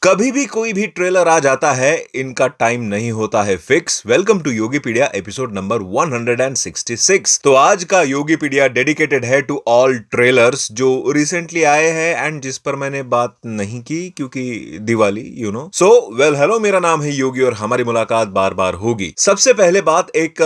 कभी भी कोई भी ट्रेलर आ जाता है, इनका टाइम नहीं होता है fix. Welcome to Yogipedia episode number 166। तो आज का योगीपीडिया डेडिकेटेड है टू ऑल ट्रेलर्स जो रिसेंटली आए हैं एंड जिस पर मैंने बात नहीं की क्योंकि दिवाली सो वेल हेलो, मेरा नाम है योगी और हमारी मुलाकात बार बार होगी। सबसे पहले बात एक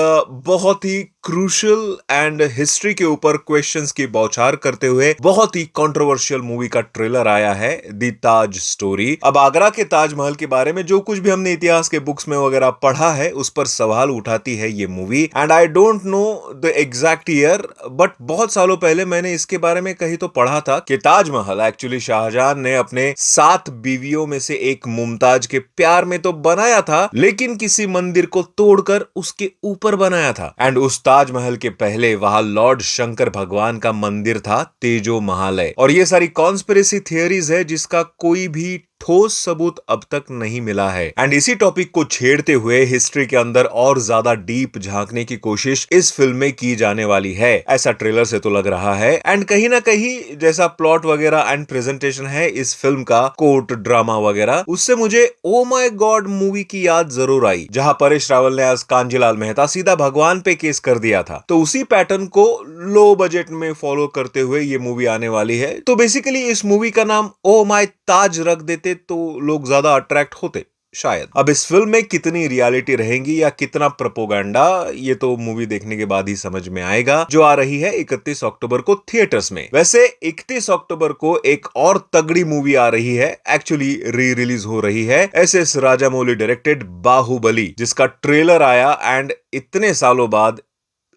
बहुत ही क्रूशल एंड हिस्ट्री के ऊपर क्वेश्चंस की बौछार करते हुए बहुत ही कंट्रोवर्शियल मूवी का ट्रेलर आया है, द ताज स्टोरी। अब आगरा के ताजमहल के बारे में जो कुछ भी हमने इतिहास के बुक्स में वगैरह पढ़ा है उस पर सवाल उठाती है ये movie. And I don't know the exact year, but बहुत सालों पहले मैंने इसके बारे में कहीं तो पढ़ा था कि ताजमहल एक्चुअली शाहजहां ने अपने 7 बीवियों में से एक मुमताज के प्यार में तो बनाया था, लेकिन किसी मंदिर को तोड़कर उसके ऊपर बनाया था। एंड उस ताजमहल के पहले वहां लॉर्ड शंकर भगवान का मंदिर था, तेजो महालय। और ये सारी कॉन्स्पिरेसी थियरीज है जिसका कोई भी ठोस सबूत अब तक नहीं मिला है। एंड इसी टॉपिक को छेड़ते हुए हिस्ट्री के अंदर और ज्यादा डीप झांकने की कोशिश इस फिल्म में की जाने वाली है, ऐसा ट्रेलर से तो लग रहा है। एंड कहीं ना कहीं जैसा प्लॉट वगैरह एंड प्रेजेंटेशन है इस फिल्म का, कोर्ट ड्रामा वगैरह, उससे मुझे ओ माय गॉड मूवी की याद जरूर आई, जहां परेश रावल ने आज कांजीलाल मेहता सीधा भगवान पे केस कर दिया था। तो उसी पैटर्न को लो बजट में फॉलो करते हुए ये मूवी आने वाली है। तो बेसिकली इस मूवी का नाम ओ माय ताज रख देते तो लोग ज्यादा अट्रैक्ट होते शायद। अब इस फिल्म में कितनी रियलिटी रहेगी या कितना प्रोपोगंडा, ये तो मूवी देखने के बाद ही समझ में आएगा, जो आ रही है 31 अक्टूबर को थिएटर्स में। वैसे 31 अक्टूबर को एक और तगड़ी मूवी आ रही है, एक्चुअली री रिलीज हो रही है, एस राजामौली डायरेक्टेड बाहुबली, जिसका ट्रेलर आया एंड इतने सालों बाद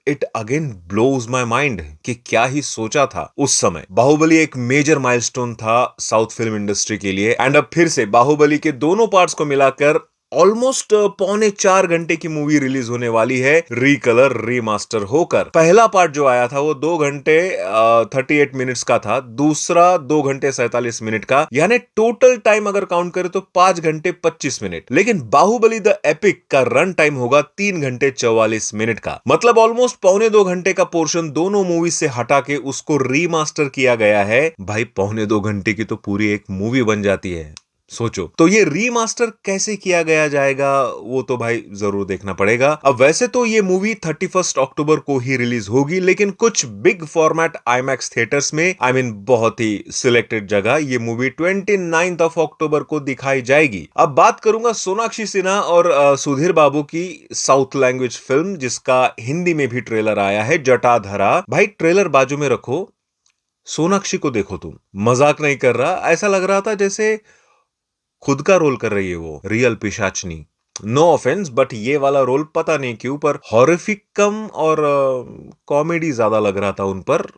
it again blows my mind कि क्या ही सोचा था उस समय। बाहुबली एक मेजर माइलस्टोन था साउथ फिल्म इंडस्ट्री के लिए। एंड अब फिर से बाहुबली के दोनों पार्ट्स को मिलाकर ऑलमोस्ट 3.25 घंटे की मूवी रिलीज होने वाली है, रीकलर रीमास्टर होकर। पहला पार्ट जो आया था वो 2 घंटे 38 मिनट्स का था, दूसरा 2 घंटे 47 मिनट का, यानी टोटल टाइम अगर काउंट करें तो 5 घंटे 25 मिनट। लेकिन बाहुबली द एपिक का रन टाइम होगा 3 घंटे 44 मिनट का। मतलब ऑलमोस्ट 1.25 घंटे का पोर्शन दोनों मूवी से हटा के उसको रीमास्टर किया गया है। भाई 1.25 घंटे की तो पूरी एक मूवी बन जाती है, सोचो। तो ये रीमास्टर कैसे किया गया जाएगा वो तो भाई जरूर देखना पड़ेगा। अब वैसे तो ये मूवी 31 अक्टूबर को ही रिलीज होगी, लेकिन कुछ बिग फॉर्मेट आईमैक्स थिएटर्स में, आई मीन बहुत ही सिलेक्टेड जगह, ये मूवी 29 अक्टूबर को दिखाई जाएगी। अब बात करूंगा सोनाक्षी सिन्हा और सुधीर बाबू की साउथ लैंग्वेज फिल्म, जिसका हिंदी में भी ट्रेलर आया है, जटाधरा। भाई ट्रेलर बाजू में रखो, सोनाक्षी को देखो, तुम मजाक नहीं कर रहा, ऐसा लग रहा था जैसे खुद का रोल कर रही है वो, रियल पिशाचनी। नो ऑफेंस, बट ये वाला रोल पता नहीं क्यों पर हॉरिफिक कम और कॉमेडी ज्यादा लग रहा था उन पर।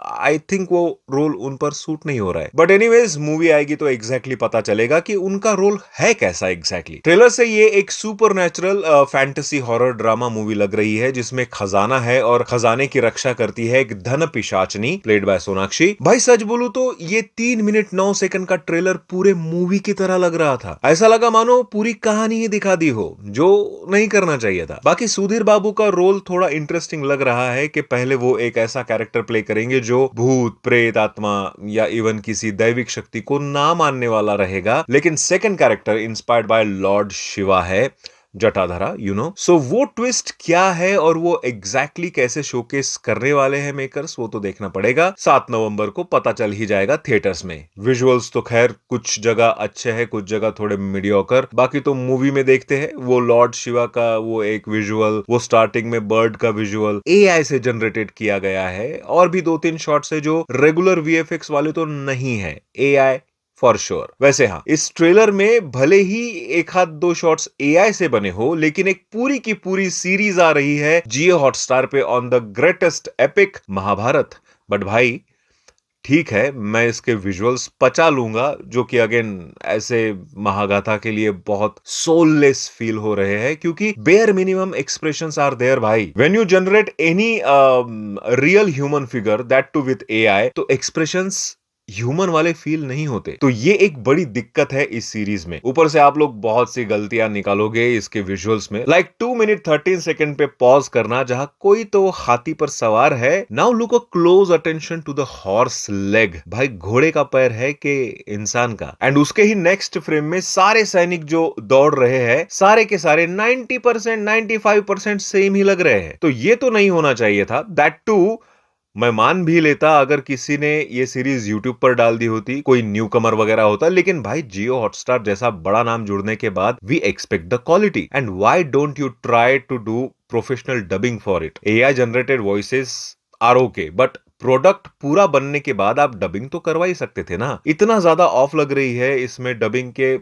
आई थिंक वो रोल उन पर सूट नहीं हो रहा है, बट एनीवेज मूवी आएगी तो एग्जैक्टली पता चलेगा कि उनका रोल है कैसा एग्जैक्टली। ट्रेलर से ये एक super natural fantasy horror drama movie लग रही है, जिसमें खजाना है और खजाने की रक्षा करती है एक धन पिशाचनी प्लेड बाय सोनाक्षी। भाई सच बोलूं तो ये 3 मिनट 9 सेकंड का ट्रेलर पूरे मूवी की तरह लग रहा था, ऐसा लगा मानो पूरी कहानी ही दिखा दी हो, जो नहीं करना चाहिए था। बाकी सुधीर बाबू का रोल थोड़ा इंटरेस्टिंग लग रहा है कि पहले वो एक ऐसा कैरेक्टर प्ले करेंगे जो भूत प्रेत आत्मा या इवन किसी दैविक शक्ति को ना मानने वाला रहेगा, लेकिन second character inspired by Lord Shiva है, जटाधरा, सो वो ट्विस्ट क्या है और वो एग्जैक्टली कैसे शोकेस करने वाले हैं मेकर्स, वो तो देखना पड़ेगा। 7 नवंबर को पता चल ही जाएगा थिएटर्स में। विजुअल्स तो खैर कुछ जगह अच्छे हैं, कुछ जगह थोड़े मीडियोकर। बाकी तो मूवी में देखते हैं वो लॉर्ड शिवा का वो एक विजुअल, वो स्टार्टिंग में बर्ड का विजुअल एआई से जनरेटेड किया गया है, और भी 2-3 शॉट्स है जो रेगुलर वीएफएक्स वाले तो नहीं है, एआई फॉर श्योर। वैसे हाँ, इस ट्रेलर में भले ही एक हाथ 2 शॉट्स एआई से बने हो, लेकिन एक पूरी की पूरी सीरीज आ रही है जियो हॉटस्टार पे on the greatest epic Mahabharat. But भाई ठीक है, मैं इसके विजुअल्स पचा लूंगा, जो कि अगेन ऐसे महागाथा के लिए बहुत सोललेस फील हो रहे हैं, क्योंकि bare minimum expressions are there भाई। When you generate any real human figure, that too with AI, तो एक्सप्रेशंस ह्यूमन वाले फील नहीं होते। तो ये एक बड़ी दिक्कत है इस सीरीज में। ऊपर से आप लोग बहुत सी गलतियां निकालोगे इसके विजुअल्स में, लाइक 2 मिनट 13 सेकंड पे पॉज करना जहां कोई तो हाथी पर सवार है। Now look a close attention to the horse leg. भाई घोड़े का पैर है कि इंसान का। एंड उसके ही नेक्स्ट फ्रेम में सारे सैनिक जो दौड़ रहे हैं सारे के सारे 90% 95% सेम ही लग रहे हैं। तो ये तो नहीं होना चाहिए था। दैट टू मैं मान भी लेता अगर किसी ने ये सीरीज यूट्यूब पर डाल दी होती, कोई न्यू कमर वगैरह होता, लेकिन भाई जियो हॉटस्टार जैसा बड़ा नाम जुड़ने के बाद we expect the quality. And why don't you try to do professional dubbing for it? AI generated voices are okay, but product पूरा बनने के बाद आप डबिंग तो करवा ही सकते थे ना। इतना ज्यादा ऑफ लग रही है इसमें डबिंग के।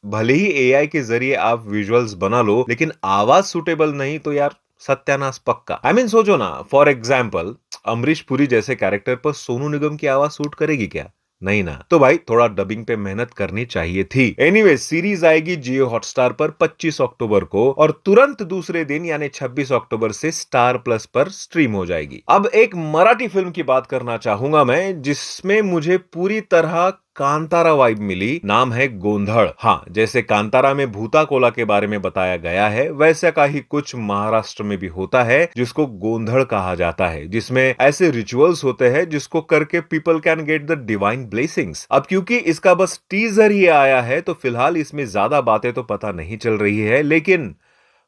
भले ही एआई के जरिए आप विजुअल्स बना लो, लेकिन आवाज सुटेबल नहीं तो यार सत्यानाश पक्का। आई मीन सोचो ना, फॉर एग्जाम्पल अमरीश पुरी जैसे कैरेक्टर पर सोनू निगम की आवाज सूट करेगी क्या? नहीं ना। तो भाई थोड़ा डबिंग पे मेहनत करनी चाहिए थी। एनीवे, सीरीज आएगी जियो हॉटस्टार पर 25 अक्टूबर को और तुरंत दूसरे दिन यानी 26 अक्टूबर से स्टार प्लस पर स्ट्रीम हो जाएगी। अब एक मराठी फिल्म की बात करना चाहूंगा मैं, जिसमें मुझे पूरी तरह कांतारा वाइब मिली। नाम है गोंधड़। हाँ, जैसे कांतारा में भूता कोला के बारे में बताया गया है, वैसा का ही कुछ महाराष्ट्र में भी होता है जिसको गोंधड़ कहा जाता है, जिसमें ऐसे रिचुअल्स होते हैं जिसको करके people can get the divine blessings. अब क्योंकि इसका बस टीजर ही आया है तो फिलहाल इसमें ज्यादा बातें तो पता नहीं चल रही है, लेकिन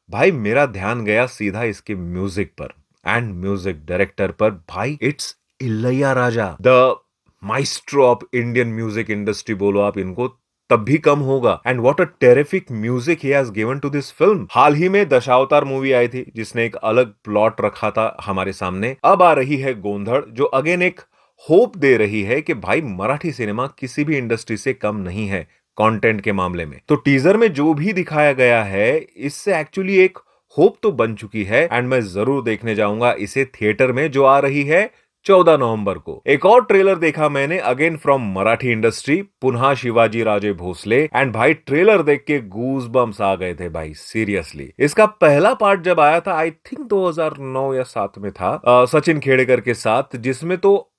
भाई मेरा ध्यान गया सीधा इसके म्यूजिक पर एंड म्यूजिक डायरेक्टर पर। भाई it's Ilaiyaraaja, the maestro of Indian music industry बोलो आप इनको तब भी कम होगा। And what a terrific music he has given to this film. हाल ही में दशावतार मूवी आई थी जिसने एक अलग प्लॉट रखा था हमारे सामने। अब आ रही है गोंधड़ जो अगेन एक होप दे रही है कि भाई मराठी सिनेमा किसी भी इंडस्ट्री से कम नहीं है कंटेंट के मामले में। तो टीजर में जो भी दिखाया गया है इससे एक्चुअली एक होप तो बन चुकी है एंड मैं जरूर देखने जाऊंगा इसे थिएटर में, जो आ रही है 14 नवंबर को। एक और ट्रेलर देखा मैंने अगेन फ्रॉम मराठी इंडस्ट्री, पुनः शिवाजी राजे भोसले। एंड भाई ट्रेलर देख के गूज बम्स आ गए थे भाई, सीरियसली। इसका पहला पार्ट जब आया था आई थिंक 2009 या 7 में था, सचिन खेड़ेकर के साथ, जिसमें तो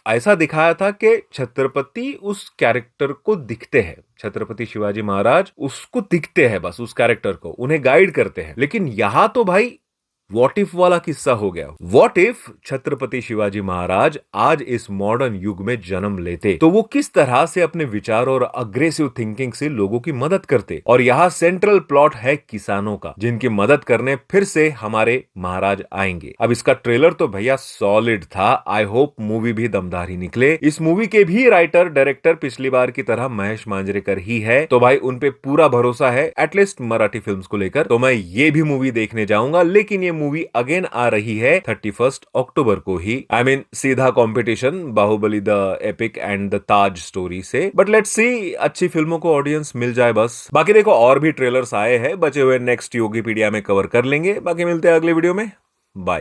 ऐसा दिखाया था कि छत्रपति उस कैरेक्टर को दिखते हैं, छत्रपति शिवाजी महाराज उसको दिखते हैं, बस उस कैरेक्टर को उन्हें गाइड करते हैं। लेकिन यहां तो भाई व्हाट इफ वाला किस्सा हो गया। व्हाट इफ छत्रपति शिवाजी महाराज आज इस मॉडर्न युग में जन्म लेते तो वो किस तरह से अपने विचार और अग्रेसिव थिंकिंग से लोगों की मदद करते। और यहाँ सेंट्रल प्लॉट है किसानों का, जिनकी मदद करने फिर से हमारे महाराज आएंगे। अब इसका ट्रेलर तो भैया सॉलिड था। आई होप मूवी भी दमदार ही निकले। इस मूवी के भी राइटर डायरेक्टर पिछली बार की तरह महेश मांजरेकर ही है, तो भाई उनपे पूरा भरोसा है एटलीस्ट मराठी फिल्म्स को लेकर। तो मैं ये भी मूवी देखने जाऊंगा, लेकिन ये मूवी अगेन आ रही है 31 अक्टूबर को ही। आई मीन सीधा competition Baahubali the epic and the Taj story से। बट लेट्स सी, अच्छी फिल्मों को ऑडियंस मिल जाए बस। बाकी देखो और भी ट्रेलर्स आए हैं, बचे हुए नेक्स्ट योगी पीडिया में कवर कर लेंगे। बाकी मिलते हैं अगले वीडियो में। बाय।